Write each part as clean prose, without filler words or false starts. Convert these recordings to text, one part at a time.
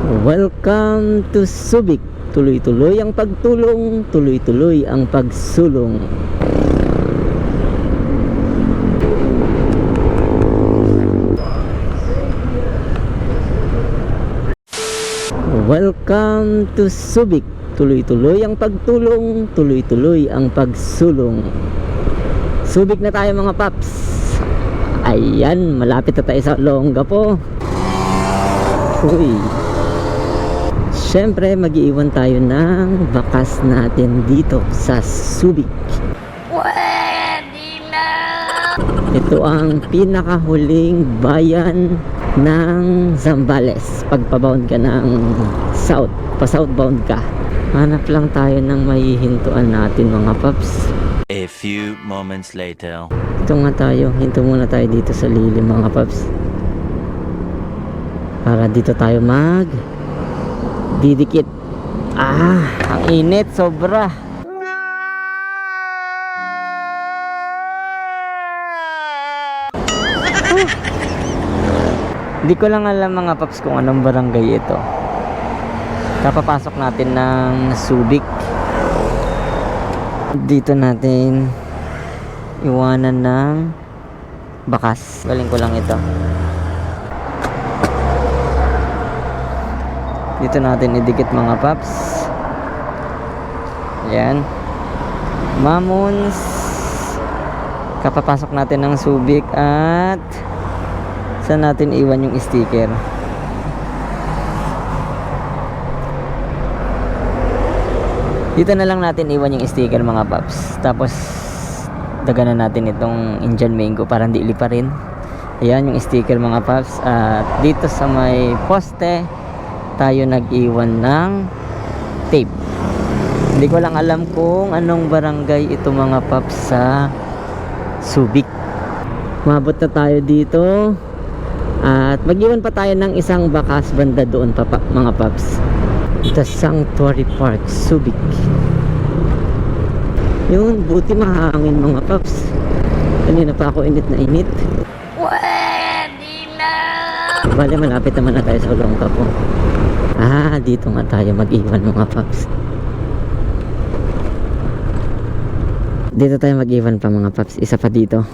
Welcome to Subic. Tuloy-tuloy ang pagtulong, tuloy-tuloy ang pagsulong. Welcome to Subic. Tuloy-tuloy ang pagtulong, tuloy-tuloy ang pagsulong. Subic na tayo mga paps. Ayan, malapit na tayo sa Olongapo. Uy. Siyempre, mag-iwan tayo ng bakas natin dito sa Subic. Pwede na! Ito ang pinakahuling bayan ng Zambales. Pagpabound ka ng south, pa-southbound ka. Hanap lang tayo ng mahihintuan natin mga paps. A few moments later. Ito nga tayo, hinto muna tayo dito sa lilim mga paps. Para dito tayo didikit. Ang init, sobra. Hindi ko lang alam mga paps kung anong barangay ito. Kapapasok natin ng Subic. Dito natin iwanan ng bakas. Galing ko lang ito. Dito natin idikit mga paps. Ayan. Mamons. Kapapasok natin ng Subic at saan natin iwan yung sticker. Dito na lang natin iwan yung sticker mga paps. Tapos daganan natin itong Indian mango para hindi liparin. Ayan yung sticker mga paps. At dito sa may poste tayo nag-iwan ng tape. Hindi ko lang alam kung anong barangay ito mga paps sa Subic. Mabot na tayo dito at mag-iwan pa tayo ng isang bakas banda doon pa mga paps. The Sanctuary Park, Subic. Yun, buti mahangin mga paps. Kanina pa ako init na init. Pwede na! Bale, malapit naman na tayo sa Olongapo. Dito nga tayo mag-iwan mga paps. Dito tayo mag-iwan pa mga paps. Isa pa dito.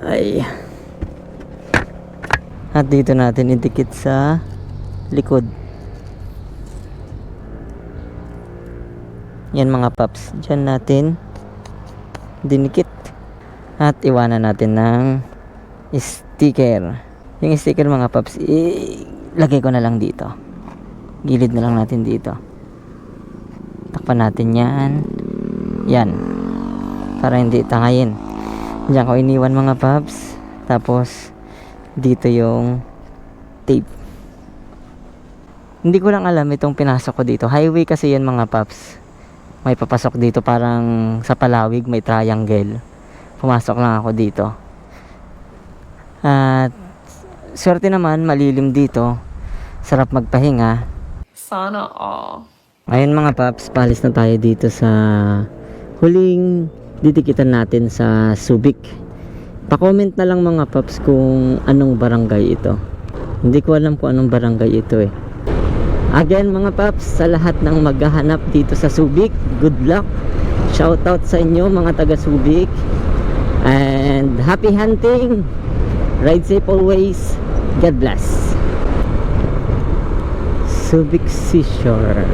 Ay. At dito natin idikit sa likod. Yan mga paps. Diyan natin dinikit. At iwanan natin ng sticker. Yung sticker mga paps, lagay ko na lang dito. Gilid na lang natin dito. Takpan natin yan. Yan. Para hindi tangayin. Diyan ko iniwan mga paps. Tapos dito yung tape. Hindi ko lang alam itong pinasok ko dito. Highway kasi yan mga paps. May papasok dito parang sa Palawig. May triangle. Pumasok lang ako dito. At swerte naman, malilim dito. Sarap magpahinga. Sana all. Ayun mga paps, palis na tayo dito sa huling didikitan natin sa Subic. Pa-comment na lang mga paps kung anong barangay ito. Hindi ko alam kung anong barangay ito eh. Again mga paps, sa lahat ng maghahanap dito sa Subic, good luck. Shoutout sa inyo mga taga Subic. And happy hunting. Ride safe always. God bless. Subic Seashore.